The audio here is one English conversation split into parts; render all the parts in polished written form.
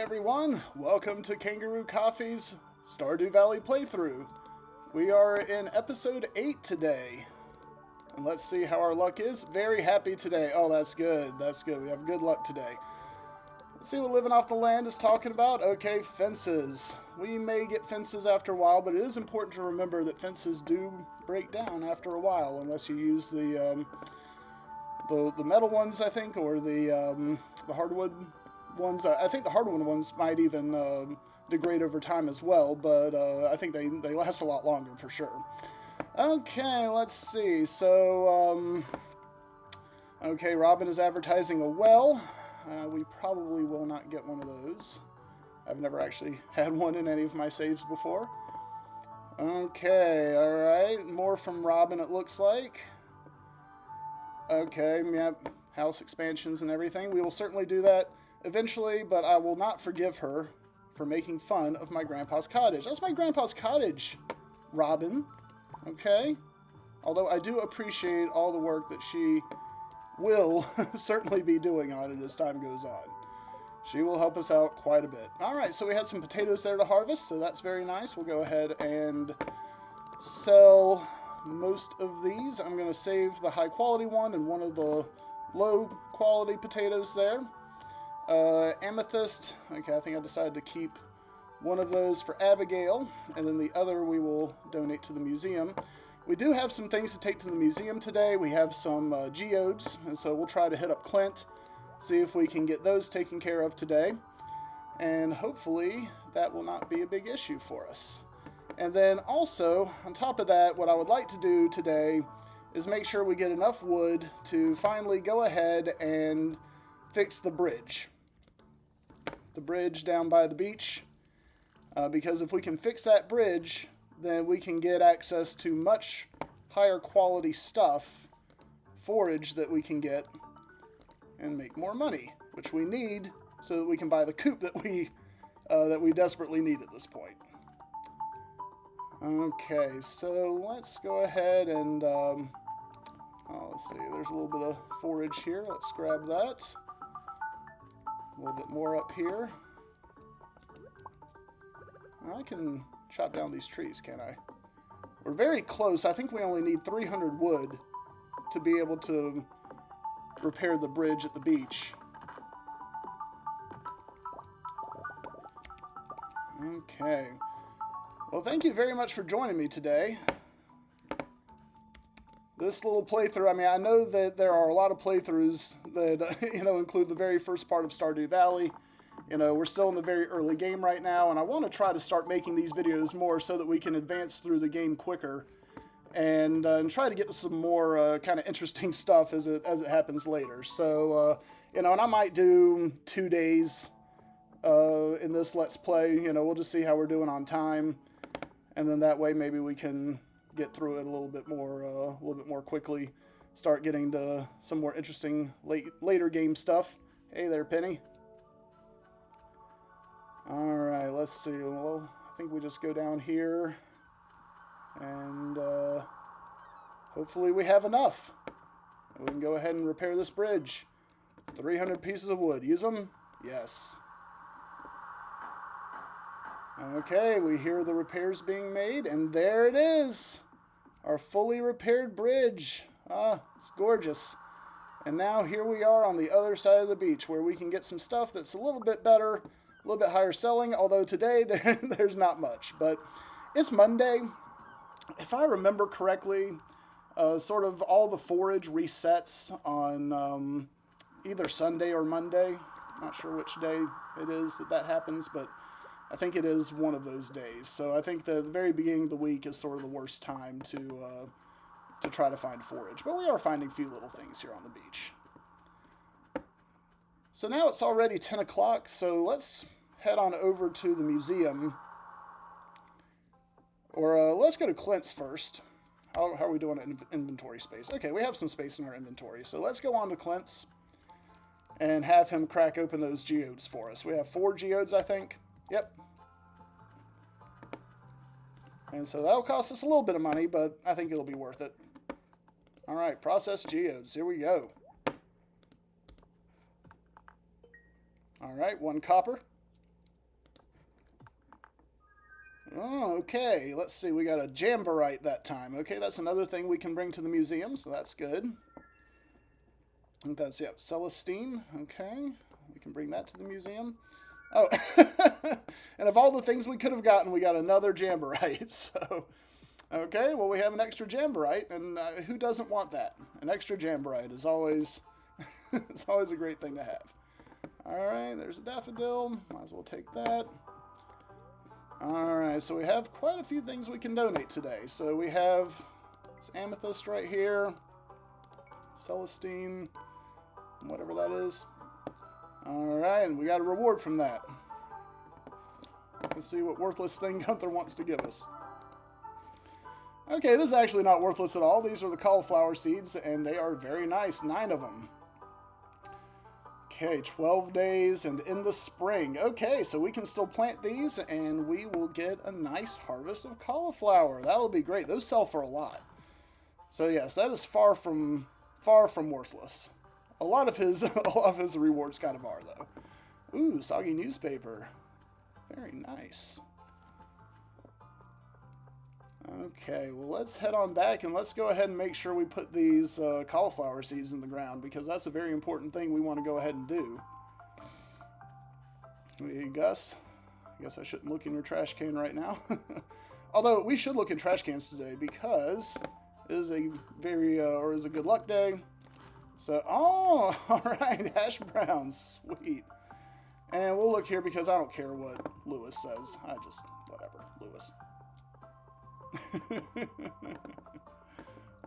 everyone, welcome to Kangaroo Coffee's Stardew Valley playthrough. We are in episode 8 today, and let's see how our luck is. Very happy today. Oh, that's good, we have good luck today. Let's see what living off the land is talking about. Okay, fences. We may get fences after a while, but it is important to remember that fences do break down after a while, unless you use the metal ones, I think, or the hardwood ones. I think the hardwood ones might even degrade over time as well, but I think they last a lot longer for sure. Okay, let's see. So, okay, Robin is advertising a well. We probably will not get one of those. I've never actually had one in any of my saves before. Okay, alright. More from Robin, it looks like. Okay, yep, house expansions and everything. We will certainly do that eventually, but I will not forgive her for making fun of my grandpa's cottage. That's my grandpa's cottage, Robin. Okay? Although I do appreciate all the work that she will certainly be doing on it as time goes on. She will help us out quite a bit. Alright, so we had some potatoes there to harvest, so that's very nice. We'll go ahead and sell most of these. I'm going to save the high quality one and one of the low quality potatoes there. Amethyst. Okay, I think I decided to keep one of those for Abigail, and then the other we will donate to the museum. We do have some things to take to the museum today. We have some geodes, and so we'll try to hit up Clint, see if we can get those taken care of today, and hopefully that will not be a big issue for us. And then also, on top of that, what I would like to do today is make sure we get enough wood to finally go ahead and fix the bridge. The bridge down by the beach. Because if we can fix that bridge, then we can get access to much higher quality stuff, forage that we can get, and make more money, which we need so that we can buy the coop that we desperately need at this point. Okay, so let's go ahead and, let's see, there's a little bit of forage here. Let's grab that. A little bit more up here. I can chop down these trees, can't I? We're very close. I think we only need 300 wood to be able to repair the bridge at the beach. Okay. Well, thank you very much for joining me today. This little playthrough, I mean, I know that there are a lot of playthroughs that, include the very first part of Stardew Valley. We're still in the very early game right now, and I want to try to start making these videos more so that we can advance through the game quicker and try to get to some more kind of interesting stuff as it happens later. So, and I might do 2 days in this Let's Play. We'll just see how we're doing on time, and then that way maybe we can get through it a little bit more quickly. Start getting to some more interesting later game stuff. Hey there, Penny. All right, let's see. Well, I think we just go down here, and hopefully we have enough. We can go ahead and repair this bridge. 300 pieces of wood. Use them? Yes. Okay, we hear the repairs being made, and there it is. Our fully repaired bridge. Ah, it's gorgeous. And now here we are on the other side of the beach where we can get some stuff that's a little bit better, a little bit higher selling, although today there's not much. But it's Monday. If I remember correctly, sort of all the forage resets on either Sunday or Monday. Not sure which day it is that happens, but I think it is one of those days. So I think the very beginning of the week is sort of the worst time to try to find forage. But we are finding a few little things here on the beach. So now it's already 10 o'clock, so let's head on over to the museum. Or let's go to Clint's first. How are we doing in inventory space? Okay, we have some space in our inventory. So let's go on to Clint's and have him crack open those geodes for us. We have 4 geodes, I think. Yep. And so that'll cost us a little bit of money, but I think it'll be worth it. All right, process geodes. Here we go. All right, 1 copper. Oh, okay. Let's see. We got a jamborite that time. Okay, that's another thing we can bring to the museum, so that's good. I think that's, yep, Celestine. Okay, we can bring that to the museum. Oh, and of all the things we could have gotten, we got another jamborite. So, okay, well, we have an extra jamborite, and who doesn't want that? An extra jamborite is always, it's always a great thing to have. All right, there's a daffodil. Might as well take that. All right, so we have quite a few things we can donate today. So we have this amethyst right here, Celestine, whatever that is. All right, and we got a reward from that. Let's see what worthless thing Gunther wants to give us. Okay, this is actually not worthless at all. These are the cauliflower seeds, and they are very nice, 9 of them. Okay, 12 days and in the spring. Okay, so we can still plant these and we will get a nice harvest of cauliflower. That will be great. Those sell for a lot. So yes, that is far from worthless. A lot of his rewards kind of are though. Ooh, soggy newspaper. Very nice. Okay, well, let's head on back and let's go ahead and make sure we put these cauliflower seeds in the ground because that's a very important thing we want to go ahead and do. Hey, Gus, I guess I shouldn't look in your trash can right now. Although we should look in trash cans today because it is a is a good luck day. So, oh, all right, hash browns, sweet. And we'll look here because I don't care what Lewis says. Whatever, Lewis.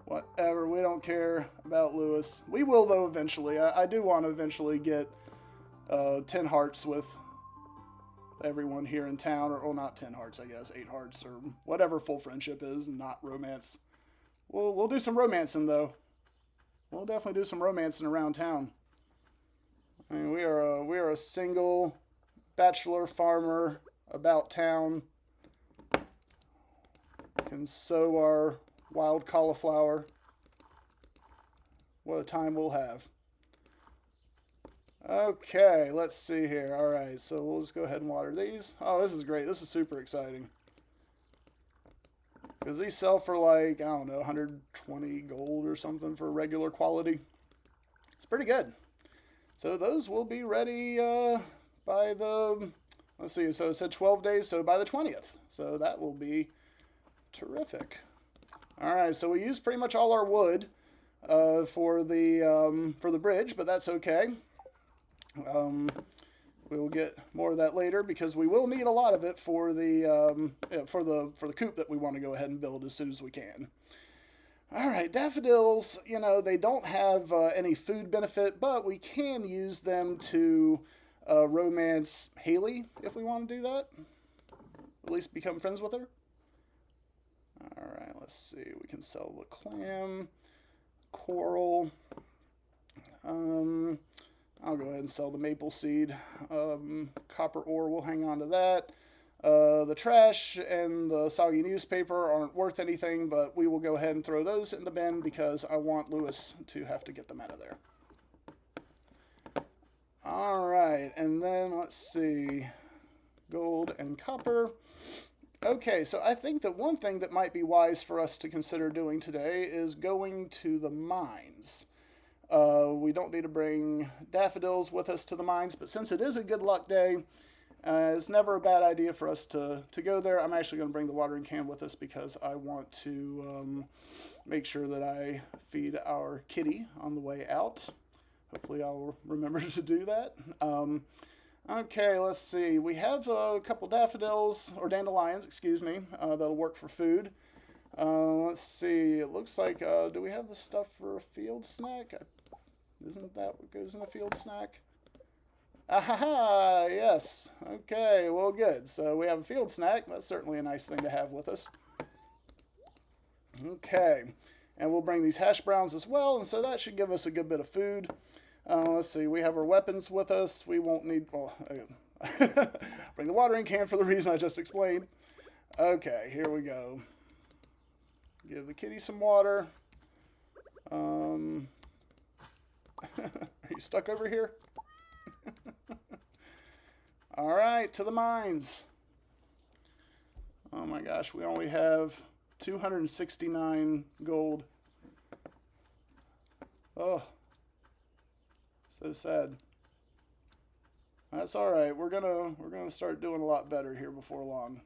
Whatever, we don't care about Lewis. We will, though, eventually. I do want to eventually get 10 hearts with everyone here in town. Or, well, not 10 hearts, I guess. 8 hearts or whatever full friendship is, not romance. We'll do some romancing, though. We'll definitely do some romancing around town. I mean, we are a single bachelor farmer about town. Can sow our wild cauliflower. What a time we'll have. Okay, let's see here. All right, so we'll just go ahead and water these. Oh, this is great. This is super exciting. Because these sell for like, I don't know, 120 gold or something for regular quality. It's pretty good. So those will be ready by the, let's see, so it said 12 days, so by the 20th. So that will be terrific. All right, so we used pretty much all our wood for the bridge, but that's okay. We'll get more of that later because we will need a lot of it for the coop that we want to go ahead and build as soon as we can. All right, daffodils, you know, they don't have any food benefit, but we can use them to romance Haley if we want to do that. At least become friends with her. All right, let's see. We can sell the clam, coral. I'll go ahead and sell the maple seed. Copper ore, we'll hang on to that. The trash and the soggy newspaper aren't worth anything, but we will go ahead and throw those in the bin because I want Lewis to have to get them out of there. All right, and then let's see. Gold and copper. Okay, so I think that one thing that might be wise for us to consider doing today is going to the mines. We don't need to bring daffodils with us to the mines, but since it is a good luck day, it's never a bad idea for us to go there. I'm actually going to bring the watering can with us because I want to make sure that I feed our kitty on the way out. Hopefully I'll remember to do that. Okay, let's see. We have a couple daffodils, or dandelions, excuse me, that'll work for food. Let's see. It looks like, do we have the stuff for a field snack? Isn't that what goes in a field snack? Aha, yes. Okay, well, good. So we have a field snack. That's certainly a nice thing to have with us. Okay, and we'll bring these hash browns as well, and so that should give us a good bit of food. Let's see, we have our weapons with us. We won't need, well, bring the watering can for the reason I just explained. Okay, here we go. Give the kitty some water. Are you stuck over here? All right, to the mines. Oh my gosh, we only have 269 gold. Oh, so sad. That's all right. We're gonna start doing a lot better here before long.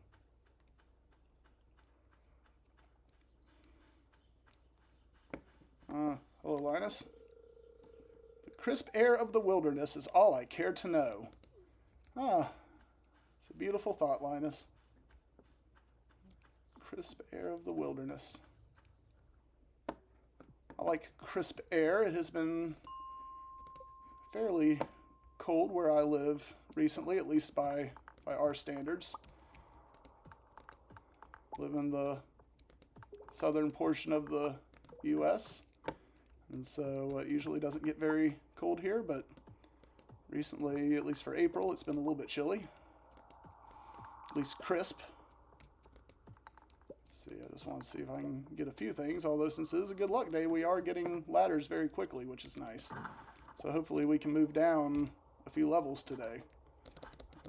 Hello, Linus. The crisp air of the wilderness is all I care to know. Ah, it's a beautiful thought, Linus. Crisp air of the wilderness. I like crisp air. It has been fairly cold where I live recently, at least by our standards. Live in the southern portion of the U.S., and so it usually doesn't get very cold here, but recently, at least for April, it's been a little bit chilly. At least crisp. Let's see, I just want to see if I can get a few things, although since it is a good luck day, we are getting ladders very quickly, which is nice. So hopefully we can move down a few levels today.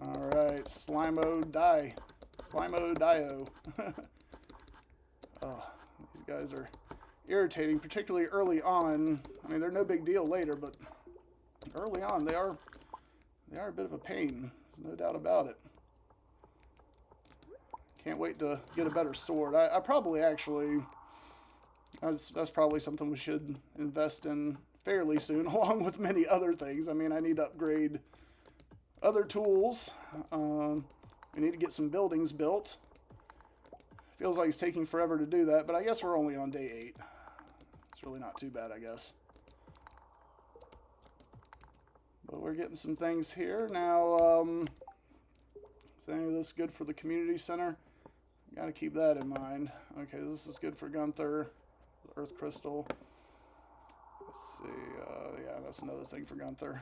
Alright, Slimo Die. Slimo Dio. Oh, these guys are irritating, particularly early on. I mean, they're no big deal later, but early on they are a bit of a pain, no doubt about it. Can't wait to get a better sword. I probably actually, that's probably something we should invest in fairly soon, along with many other things. I mean, I need to upgrade other tools. We need to get some buildings built. Feels like it's taking forever to do that, but I guess we're only on day 8. It's really not too bad, I guess. But we're getting some things here. Now, is any of this good for the community center? Got to keep that in mind. Okay, this is good for Gunther, Earth Crystal. Let's see, yeah, that's another thing for Gunther.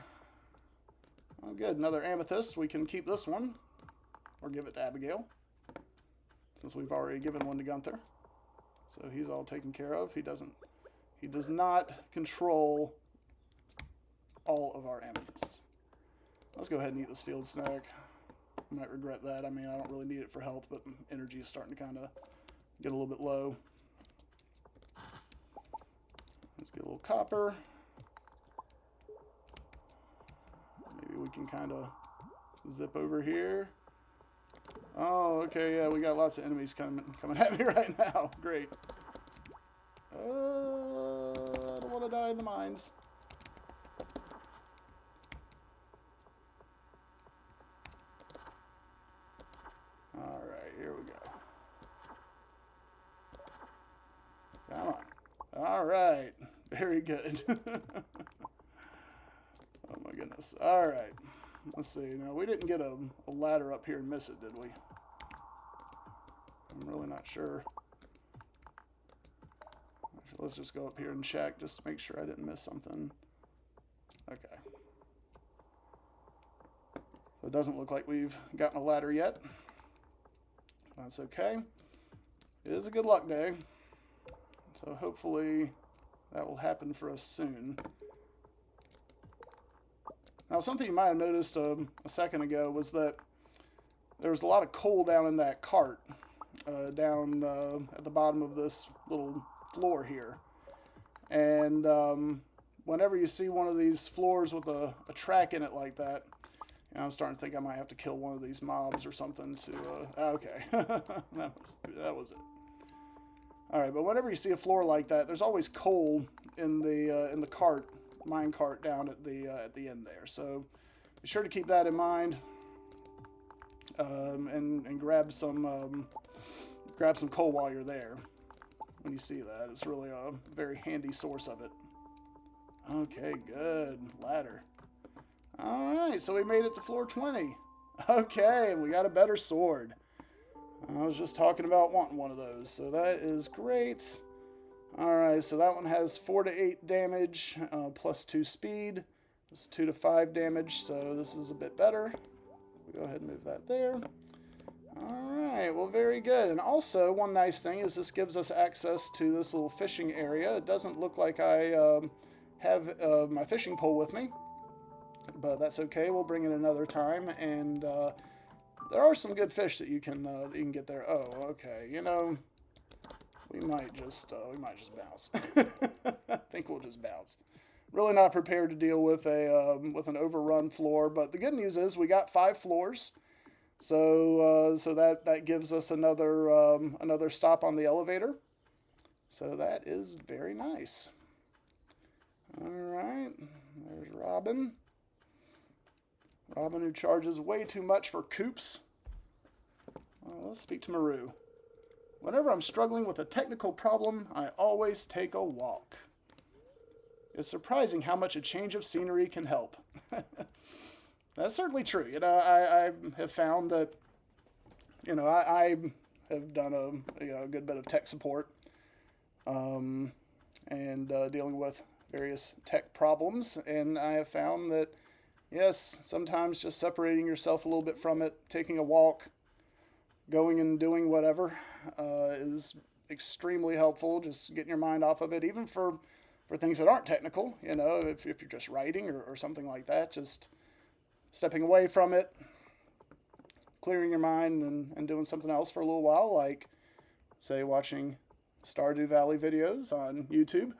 Oh, good, another amethyst. We can keep this one, or give it to Abigail, since we've already given one to Gunther. So he's all taken care of. He does not control all of our amethysts. Let's go ahead and eat this field snack. I might regret that. I mean, I don't really need it for health, but energy is starting to kind of get a little bit low. Let's get a little copper. Maybe we can kind of zip over here. Oh, okay, yeah, we got lots of enemies coming at me right now. Great. I don't want to die in the mines. Alright, here we go. Come on. Alright. Very good. Oh my goodness. Alright. Let's see. Now, we didn't get a ladder up here and miss it, did we? I'm really not sure. Actually, let's just go up here and check just to make sure I didn't miss something. Okay. So it doesn't look like we've gotten a ladder yet. That's okay. It is a good luck day. So hopefully that will happen for us soon. Now, something you might have noticed a second ago was that there was a lot of coal down in that cart, down at the bottom of this little floor here. And whenever you see one of these floors with a track in it like that, you know, I'm starting to think I might have to kill one of these mobs or something to... okay, that was it. All right, but whenever you see a floor like that, there's always coal in the cart, mine cart down at the end there. So be sure to keep that in mind, and grab some coal while you're there. When you see that, it's really a very handy source of it. Okay, good ladder. All right, so we made it to floor 20. Okay, and we got a better sword. I was just talking about wanting one of those, so that is great. Alright, so that one has 4 to 8 damage, plus 2 speed. This is 2 to 5 damage, so this is a bit better. We'll go ahead and move that there. Alright, well, very good. And also, one nice thing is this gives us access to this little fishing area. It doesn't look like I have my fishing pole with me, but that's okay. We'll bring it another time, and There are some good fish that you can get there. Oh, okay. You know, we might just bounce. I think we'll just bounce. Really not prepared to deal with an overrun floor, but the good news is we got 5 floors, so that gives us another stop on the elevator. So that is very nice. All right, there's Robin. Robin, who charges way too much for coops. Let's speak to Maru. Whenever I'm struggling with a technical problem, I always take a walk. It's surprising how much a change of scenery can help. That's certainly true. You know, I have found that, you know, I have done a good bit of tech support, and dealing with various tech problems, and I have found that, yes, sometimes just separating yourself a little bit from it, taking a walk, going and doing whatever, is extremely helpful. Just getting your mind off of it, even for things that aren't technical. You know, if you're just writing or something like that, just stepping away from it, clearing your mind, and doing something else for a little while, like, say, watching Stardew Valley videos on YouTube.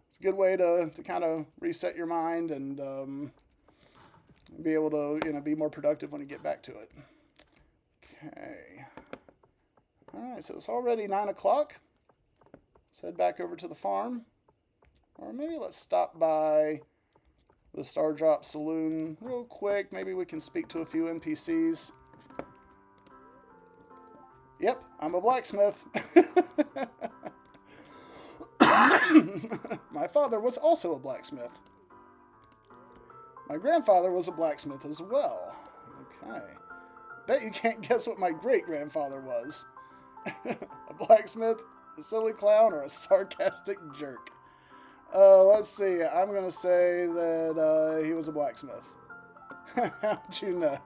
It's a good way to kind of reset your mind and be able to, you know, be more productive when you get back to it. Okay. All right, so it's already 9 o'clock. Let's head back over to the farm. Or maybe let's stop by the Star Drop Saloon real quick. Maybe we can speak to a few NPCs. Yep, I'm a blacksmith. My father was also a blacksmith. My grandfather was a blacksmith as well. Okay. Bet you can't guess what my great-grandfather was. A blacksmith, a silly clown, or a sarcastic jerk? Let's see. I'm going to say that he was a blacksmith. How'd you know?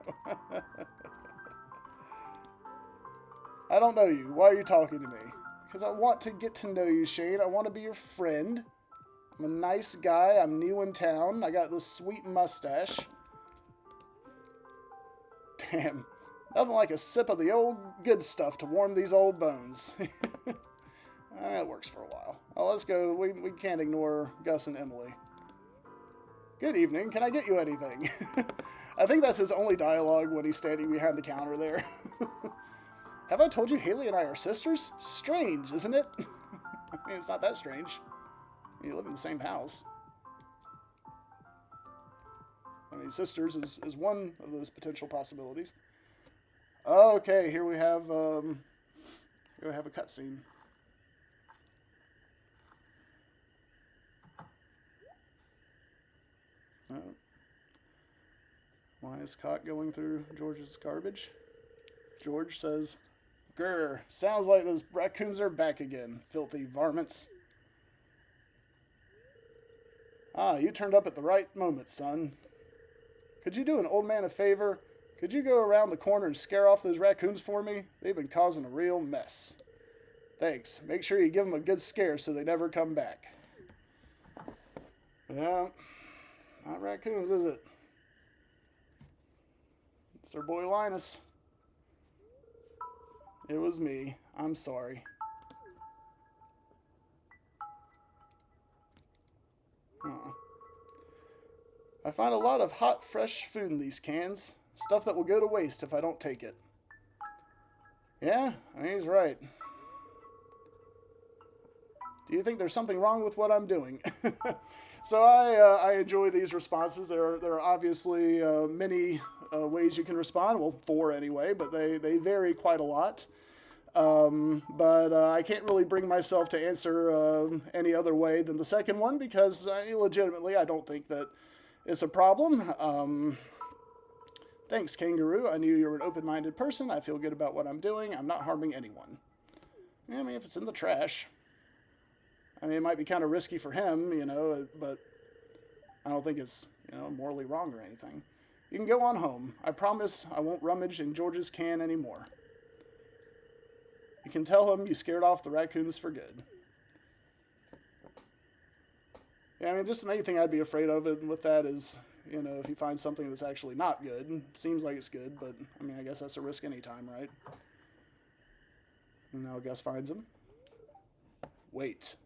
I don't know you. Why are you talking to me? Because I want to get to know you, Shane. I want to be your friend. I'm a nice guy. I'm new in town. I got this sweet mustache. Bam. Nothing like a sip of the old good stuff to warm these old bones. It works for a while. Well, let's go. We can't ignore Gus and Emily. Good evening. Can I get you anything? I think that's his only dialogue when he's standing behind the counter there. Have I told you Haley and I are sisters? Strange, isn't it? I mean, it's not that strange. You live in the same house. I mean, sisters is one of those potential possibilities. Okay, here we have a cutscene. Why is Scott going through George's garbage? George says, "Grr, sounds like those raccoons are back again, filthy varmints." Ah, you turned up at the right moment, son. Could you do an old man a favor? Could you go around the corner and scare off those raccoons for me? They've been causing a real mess. Thanks. Make sure you give them a good scare so they never come back. Yeah, not raccoons, is it? It's our boy Linus. It was me. I'm sorry. Oh. I find a lot of hot, fresh food in these cans. Stuff that will go to waste if I don't take it. Yeah, I mean, he's right. Do you think there's something wrong with what I'm doing? So I enjoy these responses. There are obviously many ways you can respond. Well, 4 anyway, but they vary quite a lot. But I can't really bring myself to answer any other way than the second one because legitimately I don't think that it's a problem. Thanks, Kangaroo. I knew you were an open-minded person. I feel good about what I'm doing. I'm not harming anyone. I mean, if it's in the trash. I mean, it might be kind of risky for him, you know, but I don't think it's, you know, morally wrong or anything. You can go on home. I promise I won't rummage in George's can anymore. You can tell him you scared off the raccoons for good. Yeah, I mean, just the main thing I'd be afraid of with that is, You know, if he finds something that's actually not good. Seems like it's good, but, I mean, I guess that's a risk anytime, right? And now Gus finds him. Wait.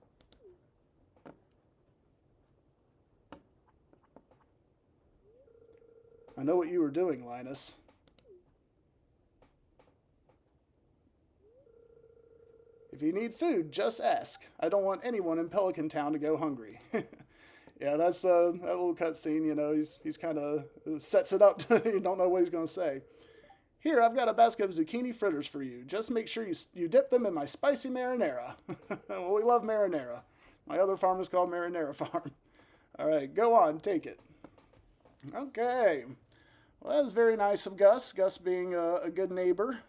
I know what you were doing, Linus. If you need food, just ask. I don't want anyone in Pelican Town to go hungry. Yeah, that's that little cutscene. You know, he's kind of sets it up. You don't know what he's gonna say. Here, I've got a basket of zucchini fritters for you. Just make sure you dip them in my spicy marinara. Well, we love marinara. My other farm is called Marinara Farm. All right, go on, take it. Okay. Well, that was very nice of Gus. Gus being a good neighbor,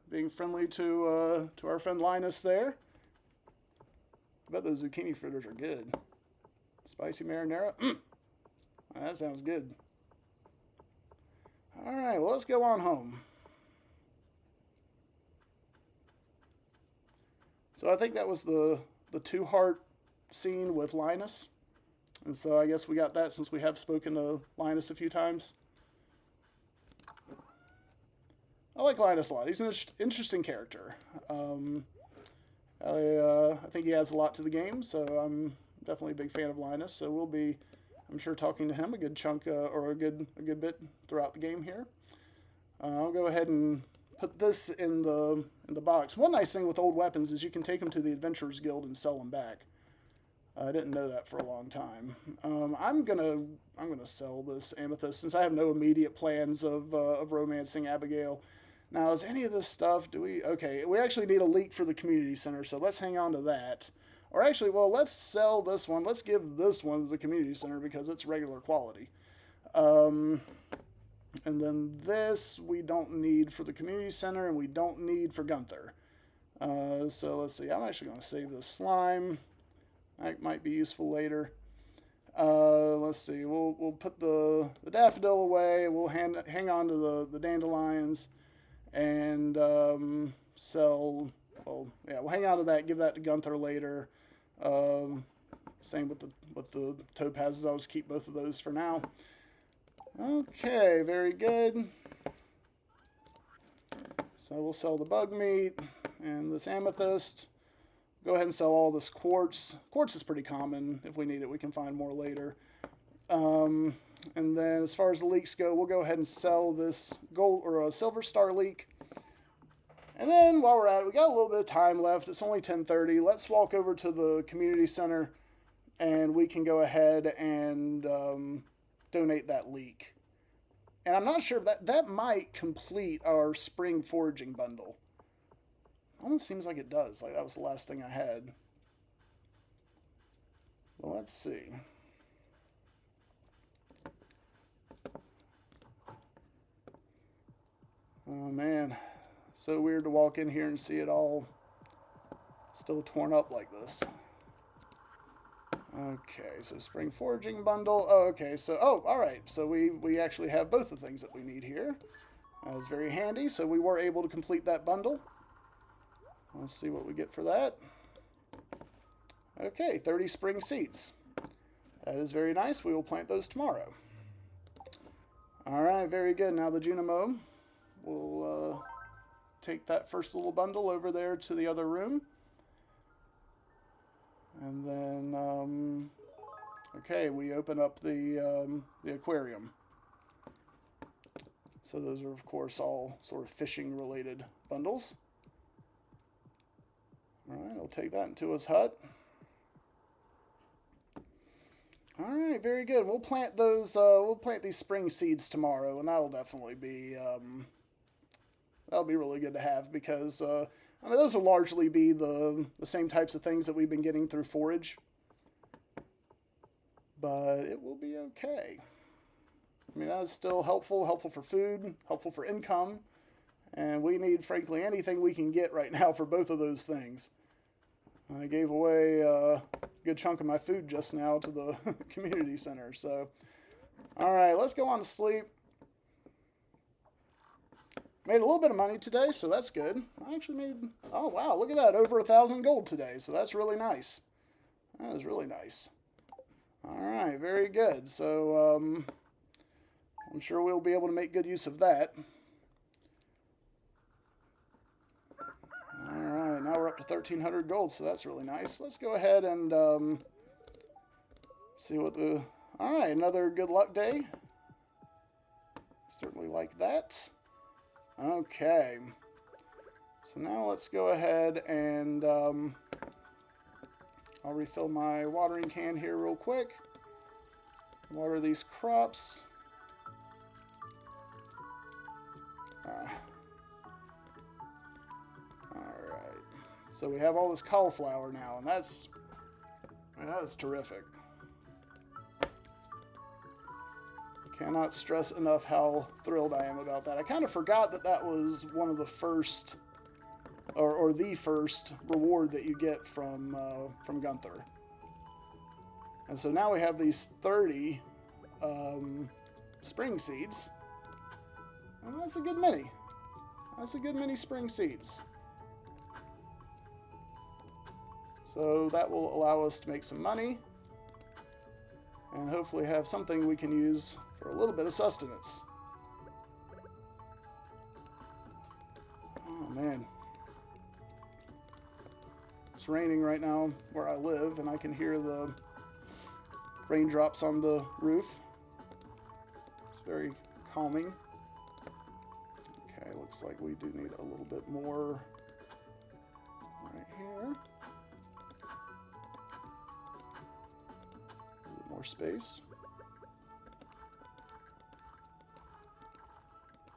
being friendly to our friend Linus there. I bet those zucchini fritters are good. Spicy marinara. That sounds good. All right, well, let's go on home. So I think that was the two-heart scene with Linus. And so I guess we got that since we have spoken to Linus a few times. I like Linus a lot. He's an interesting character. I think he adds a lot to the game, so I'm definitely a big fan of Linus. So we'll be, I'm sure, talking to him a good chunk or a good bit throughout the game here. I'll go ahead and put this in the box. One nice thing with old weapons is you can take them to the Adventurers Guild and sell them back. I didn't know that for a long time. I'm gonna sell this amethyst since I have no immediate plans of romancing Abigail. Now, is any of this stuff, okay, we actually need a leek for the community center, so let's hang on to that. Or actually, well, let's sell this one. Let's give this one to the community center because it's regular quality. And then this we don't need for the community center and we don't need for Gunther. So let's see, I'm actually going to save this slime. That might be useful later. Let's see, we'll put the daffodil away. We'll hang on to the dandelions. And sell, well, yeah, we'll hang on to that, give that to Gunther later. Same with the topazes. I'll just keep both of those for now. Okay, very good. So we'll sell the bug meat and this amethyst. Go ahead and sell all this quartz. Quartz is pretty common. If we need it, we can find more later. And then as far as the leeks go, we'll go ahead and sell this gold or a silver star leek. And then while we're at it, we got a little bit of time left. It's only 10:30. Let's walk over to the community center and we can go ahead and donate that leek. And I'm not sure that might complete our spring foraging bundle. Almost seems like it does. Like that was the last thing I had. Well, let's see. Oh man, so weird to walk in here and see it all still torn up like this. Okay, so spring foraging bundle. Oh, okay, so, all right. So we actually have both the things that we need here. That was very handy. So we were able to complete that bundle. Let's see what we get for that. Okay, 30 spring seeds. That is very nice. We will plant those tomorrow. All right, very good. Now the Junimo. We'll take that first little bundle over there to the other room. And then, okay, we open up the aquarium. So those are, of course, all sort of fishing-related bundles. All right, I'll take that into his hut. All right, very good. We'll plant those. We'll plant these spring seeds tomorrow, and that'll definitely be that'll be really good to have because I mean those will largely be the same types of things that we've been getting through forage, but it will be okay. I mean that's still helpful for food, helpful for income, and we need frankly anything we can get right now for both of those things. I gave away a good chunk of my food just now to the community center. So, all right, let's go on to sleep. Made a little bit of money today, so that's good. I actually made, oh wow, look at that, over 1,000 gold today. So that's really nice. That is really nice. All right, very good. So, I'm sure we'll be able to make good use of that. Alright, now we're up to 1,300 gold, so that's really nice. Let's go ahead and see what the... Alright, another good luck day. Certainly like that. Okay. So now let's go ahead and I'll refill my watering can here real quick. Water these crops. Alright. So we have all this cauliflower now, and that's terrific. Cannot stress enough how thrilled I am about that. I kind of forgot that that was one of the first, or the first reward that you get from Gunther. And so now we have these 30 spring seeds. And that's a good many. That's a good many spring seeds. So that will allow us to make some money and hopefully have something we can use for a little bit of sustenance. Oh man. It's raining right now where I live, and I can hear the raindrops on the roof. It's very calming. Okay, looks like we do need a little bit more right here. A little more space.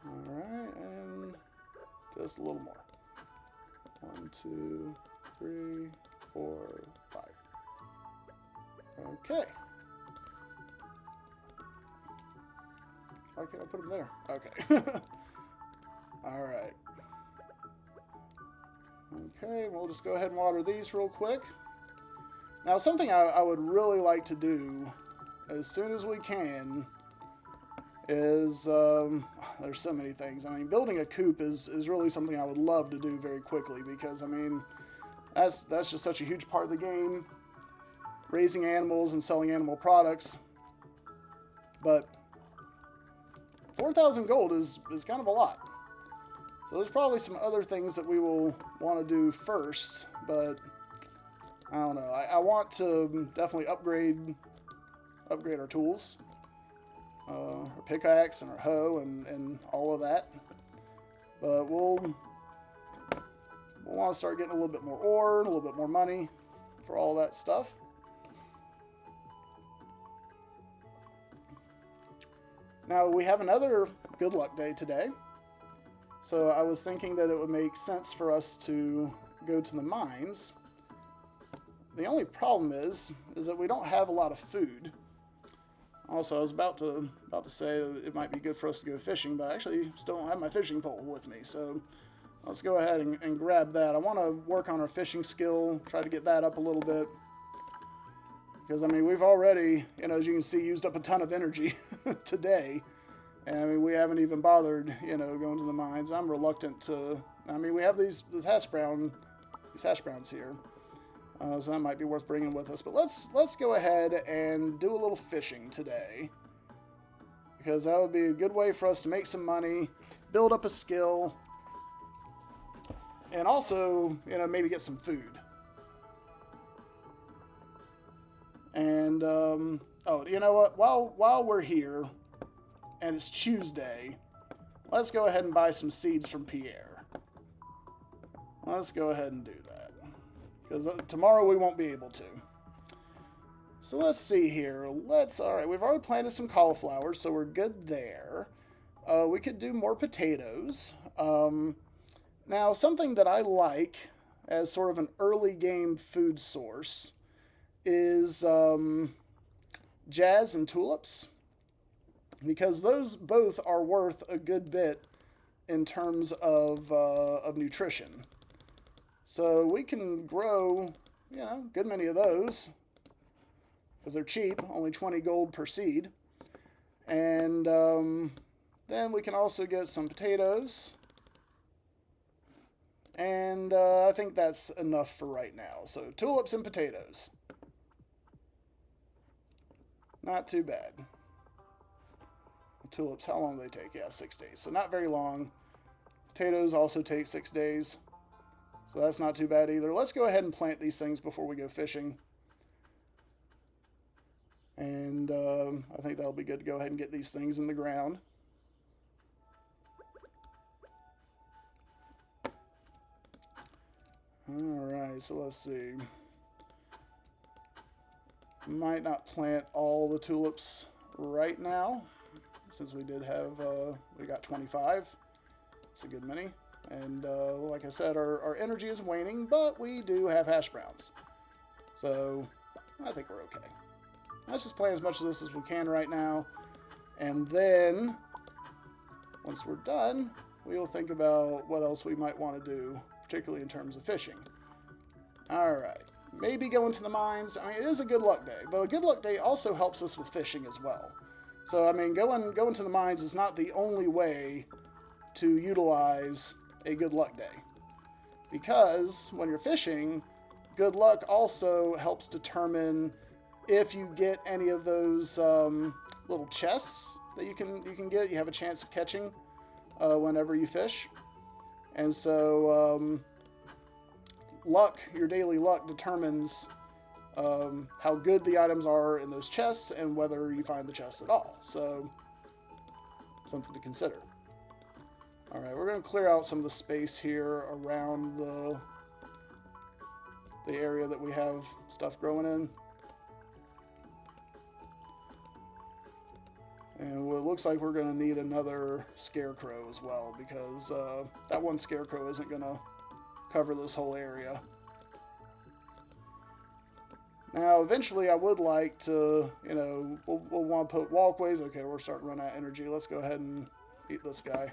Alright, and just a little more. 1, 2, 3, 4, 5. Okay. Why can't I put them there? Okay. Alright. Okay, we'll just go ahead and water these real quick. Now, something I would really like to do as soon as we can is, there's so many things. I mean, building a coop is really something I would love to do very quickly because, I mean, that's just such a huge part of the game. Raising animals and selling animal products. But 4,000 gold is kind of a lot. So there's probably some other things that we will want to do first, but I don't know. I want to definitely upgrade our tools. Our pickaxe and our hoe and all of that. But we'll want to start getting a little bit more ore, a little bit more money for all that stuff. Now, we have another good luck day today. So I was thinking that it would make sense for us to go to the mines. The only problem is that we don't have a lot of food. Also, I was about to say it might be good for us to go fishing, but I actually still don't have my fishing pole with me. So let's go ahead and grab that. I want to work on our fishing skill, try to get that up a little bit. Because, I mean, we've already, as you can see, used up a ton of energy today. And, I mean, we haven't even bothered, going to the mines. I'm reluctant to... I mean, we have these hash browns here. So that might be worth bringing with us. But let's go ahead and do a little fishing today. Because that would be a good way for us to make some money, build up a skill, and also, maybe get some food. And, oh, you know what? While we're here, and it's Tuesday, let's go ahead and buy some seeds from Pierre. Let's go ahead and do that. Because tomorrow we won't be able to. So let's see here. Alright, we've already planted some cauliflower, so we're good there. We could do more potatoes. Now, something that I like as sort of an early game food source is jazz and tulips, because those both are worth a good bit in terms of nutrition. So we can grow, good many of those, because they're cheap, only 20 gold per seed. And then we can also get some potatoes. And I think that's enough for right now. So tulips and potatoes. Not too bad. tulips, how long do they take? Yeah, 6 days. So not very long. Potatoes also take 6 days. So that's not too bad either. Let's go ahead and plant these things before we go fishing. And I think that'll be good to go ahead and get these things in the ground. Alright, so let's see. Might not plant all the tulips right now, since we did have, we got 25. It's a good many. And like I said, our energy is waning, but we do have hash browns. So I think we're okay. Let's just plant as much of this as we can right now. And then, once we're done, we'll think about what else we might want to do, particularly in terms of fishing. Alright, maybe going to the mines. I mean, it is a good luck day, but a good luck day also helps us with fishing as well. So, I mean, going to the mines is not the only way to utilize a good luck day. Because when you're fishing, good luck also helps determine if you get any of those little chests that you can get. You have a chance of catching whenever you fish. And so luck, your daily luck, determines how good the items are in those chests and whether you find the chests at all. So something to consider. All right, we're going to clear out some of the space here around the area that we have stuff growing in. And it looks like we're going to need another scarecrow as well, because that one scarecrow isn't going to cover this whole area. Now, eventually I would like to, you know, we'll want to put walkways. Okay, we're starting to run out of energy. Let's go ahead and eat this guy.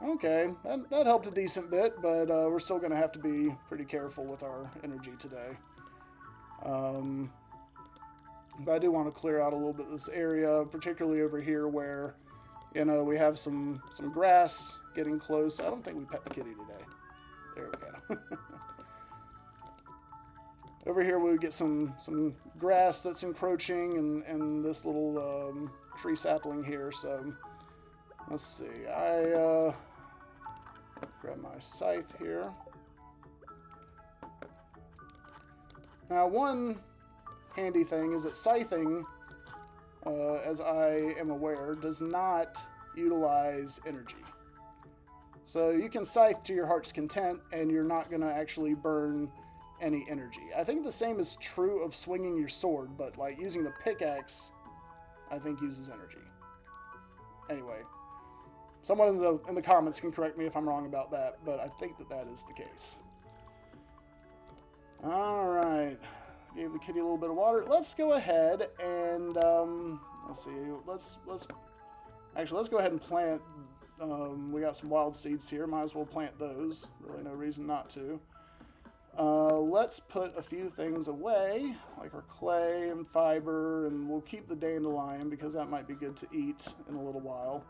Okay, that helped a decent bit, but we're still going to have to be pretty careful with our energy today. But I do want to clear out a little bit of this area, particularly over here where, you know, we have some grass getting close. I don't think we pet the kitty today. There we go. Over here we get some grass that's encroaching and this little tree sapling here. So let's see. I grab my scythe here. Now, one handy thing is that scything, as I am aware, does not utilize energy. So you can scythe to your heart's content and you're not going to actually burn any energy. I think the same is true of swinging your sword, but like using the pickaxe, I think uses energy. Anyway, someone in the comments can correct me if I'm wrong about that, but I think that is the case. All right. Gave the kitty a little bit of water. Let's go ahead and let's see. Let's go ahead and plant. We got some wild seeds here. Might as well plant those. Really, no reason not to. Let's put a few things away, like our clay and fiber, and we'll keep the dandelion because that might be good to eat in a little while.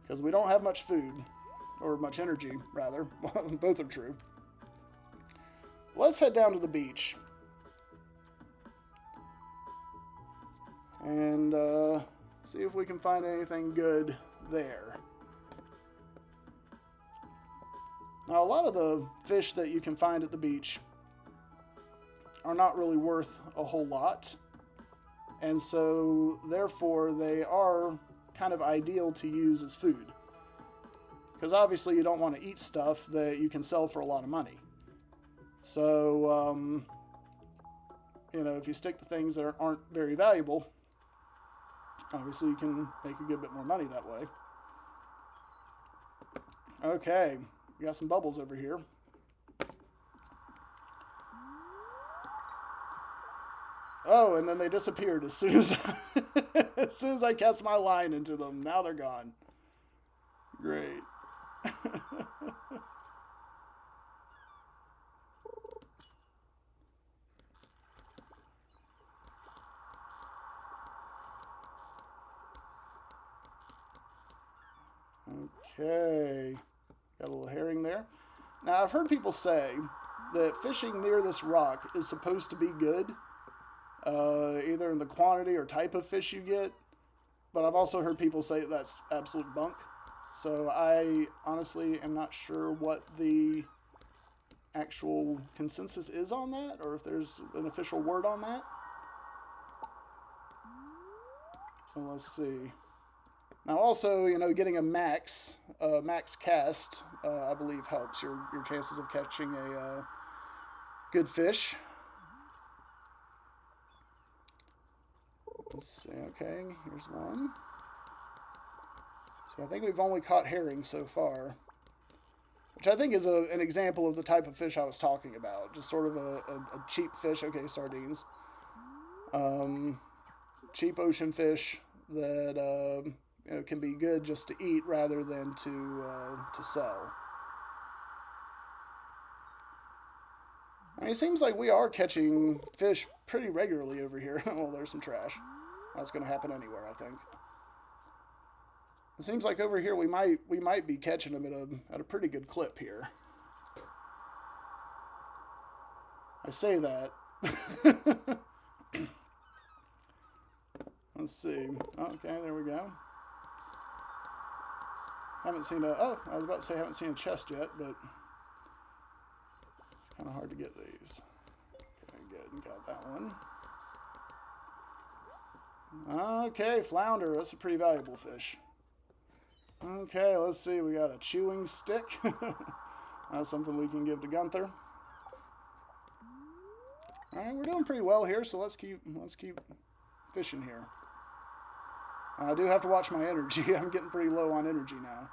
Because we don't have much food, or much energy, rather. Both are true. Let's head down to the beach. And see if we can find anything good there. Now, a lot of the fish that you can find at the beach are not really worth a whole lot. And so, therefore, they are kind of ideal to use as food. Because obviously you don't want to eat stuff that you can sell for a lot of money. So, you know, if you stick to things that aren't very valuable, obviously you can make a good bit more money that way. Okay, we got some bubbles over here. Oh, and then they disappeared as soon as I cast my line into them. Now they're gone. Great. Okay, got a little herring there. Now, I've heard people say that fishing near this rock is supposed to be good, either in the quantity or type of fish you get. But I've also heard people say that's absolute bunk. So I honestly am not sure what the actual consensus is on that, or if there's an official word on that. So let's see. Now also, you know, getting a max cast, I believe helps your chances of catching a good fish. Let's see, okay, here's one. So I think we've only caught herring so far, which I think is an example of the type of fish I was talking about. Just sort of a cheap fish. Okay, sardines. Cheap ocean fish that you know, can be good just to eat rather than to sell. I mean, it seems like we are catching fish pretty regularly over here. Well, there's some trash. That's going to happen anywhere, I think. It seems like over here we might be catching them at a pretty good clip here. I say that. Let's see. Okay, there we go. Haven't seen I was about to say I haven't seen a chest yet, but it's kind of hard to get these. Okay, good. Got that one. Okay, flounder. That's a pretty valuable fish. Okay, let's see. We got a chewing stick. That's something we can give to Gunther. All right, we're doing pretty well here, so let's keep fishing here. I do have to watch my energy. I'm getting pretty low on energy now.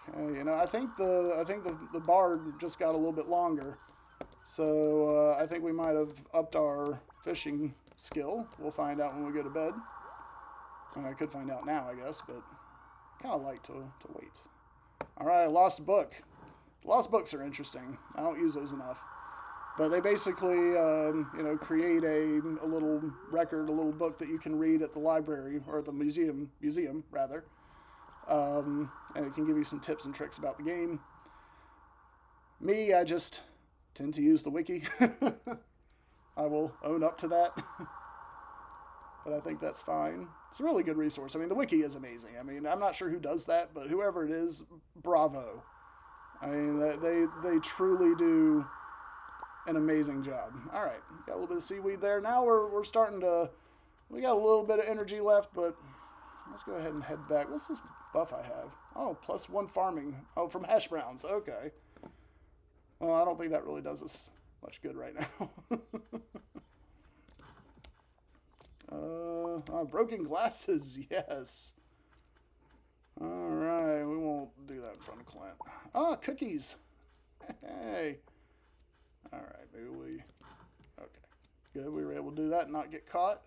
Okay, you know, I think the bar just got a little bit longer, so I think we might have upped our fishing skill. We'll find out when we go to bed. I mean, I could find out now, I guess, but kind of like to wait. All right, lost book. Lost books are interesting. I don't use those enough. But they basically, you know, create a little record, a little book that you can read at the library, or at the museum rather. And it can give you some tips and tricks about the game. Me, I just tend to use the wiki. I will own up to that. But I think that's fine. It's a really good resource. I mean, the wiki is amazing. I mean, I'm not sure who does that, but whoever it is, bravo. I mean, they truly do an amazing job. All right, got a little bit of seaweed there. Now we're starting to, we got a little bit of energy left, but let's go ahead and head back. What's this buff I have? Oh, +1 farming. Oh, from hash browns. Okay. Well, I don't think that really does us much good right now. Broken glasses. Yes. All right, we won't do that in front of Clint. Ah, cookies. Hey. All right, maybe we... Okay, good. We were able to do that and not get caught.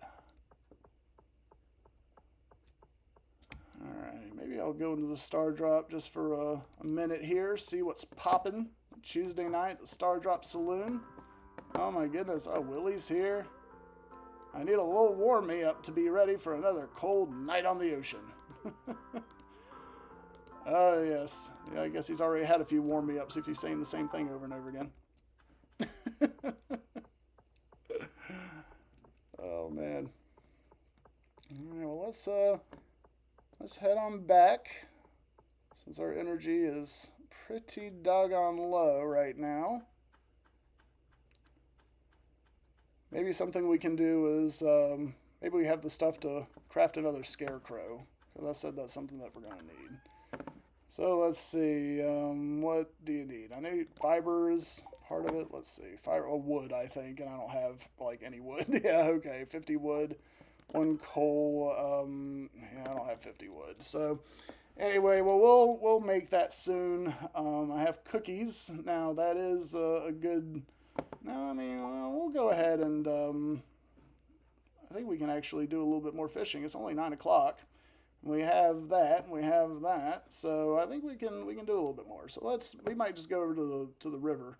All right, maybe I'll go into the Star Drop just for a minute here, see what's popping. Tuesday night at the Star Drop Saloon. Oh my goodness, oh, Willie's here. I need a little warm-me-up to be ready for another cold night on the ocean. Oh, yes. Yeah, I guess he's already had a few warm-me-ups if he's saying the same thing over and over again. Oh, man. All right, well, let's head on back, since our energy is pretty doggone low right now. Maybe something we can do is, maybe we have the stuff to craft another scarecrow, because I said that's something that we're going to need. So let's see, what do you need? I need fibers, part of it. Let's see, wood, I think, and I don't have, like, any wood. Yeah, okay, 50 wood, 1 coal, yeah, I don't have 50 wood. So anyway, well, we'll make that soon. I have cookies. Now, that is a good... No, I mean, we'll go ahead and, I think we can actually do a little bit more fishing. It's only 9 o'clock. We have that, and we have that, so I think we can do a little bit more. So we might just go over to the river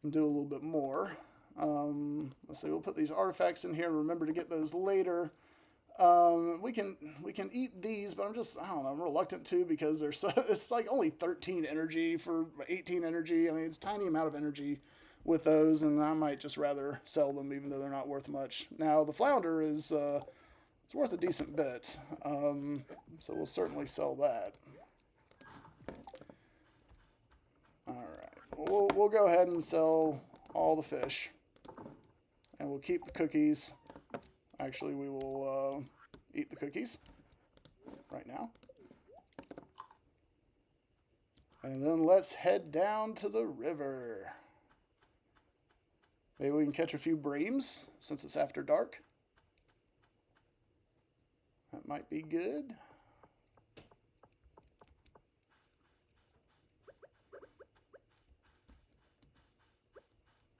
and do a little bit more. Let's see, we'll put these artifacts in here and remember to get those later. We can eat these, but I don't know, I'm reluctant to because they're so it's like only 13 energy for 18 energy. I mean, it's a tiny amount of energy with those, and I might just rather sell them even though they're not worth much. Now the flounder is it's worth a decent bit, so we'll certainly sell that. All right, we'll go ahead and sell all the fish, and we'll keep the cookies. Actually, we will eat the cookies right now. And then let's head down to the river. Maybe we can catch a few breams since it's after dark. That might be good.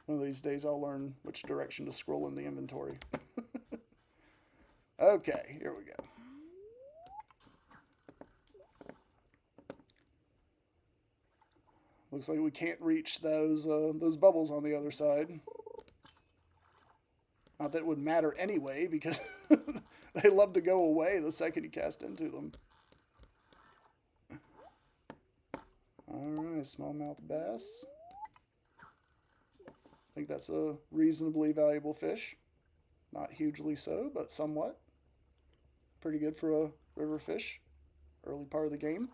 One of these days I'll learn which direction to scroll in the inventory. Okay, here we go. Looks like we can't reach those bubbles on the other side. Not that it would matter anyway, because they love to go away the second you cast into them. Alright, smallmouth bass. I think that's a reasonably valuable fish. Not hugely so, but somewhat. Pretty good for a river fish. Early part of the game.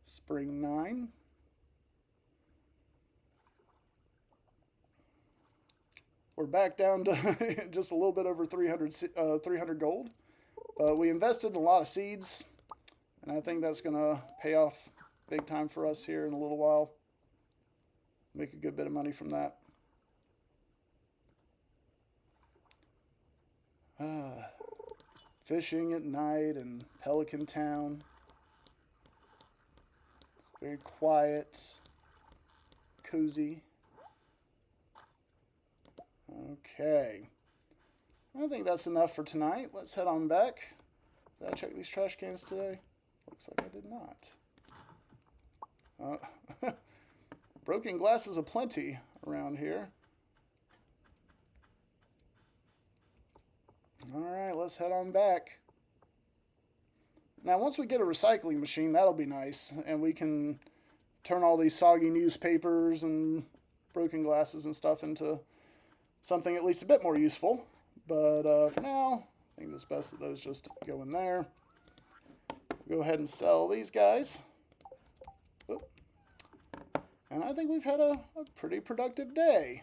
Spring 9. We're back down to just a little bit over 300 gold. But we invested in a lot of seeds, and I think that's going to pay off big time for us here in a little while. Make a good bit of money from that. Fishing at night in Pelican Town. Very quiet, cozy. Okay. I think that's enough for tonight. Let's head on back. Did I check these trash cans today? Looks like I did not. Broken glasses aplenty around here. Alright, let's head on back. Now, once we get a recycling machine, that'll be nice. And we can turn all these soggy newspapers and broken glasses and stuff into something at least a bit more useful. But for now, I think it's best that those just go in there. We'll go ahead and sell these guys. Oop. And I think we've had a pretty productive day.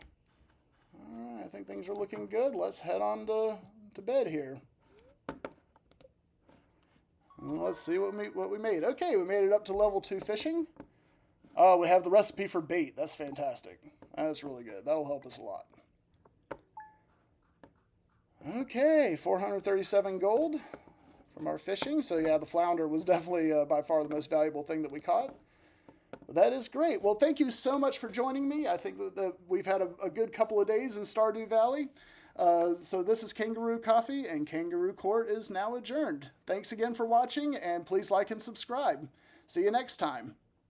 Alright, I think things are looking good. Let's head on to bed here. And let's see what we made. Okay, we made it up to level 2 fishing. Oh, we have the recipe for bait. That's fantastic. That's really good. That'll help us a lot. Okay, 437 gold from our fishing. So yeah, the flounder was definitely by far the most valuable thing that we caught. But that is great. Well, thank you so much for joining me. I think that we've had a good couple of days in Stardew Valley. So this is Kangaroo Coffee, and Kangaroo Court is now adjourned. Thanks again for watching, and please like and subscribe. See you next time.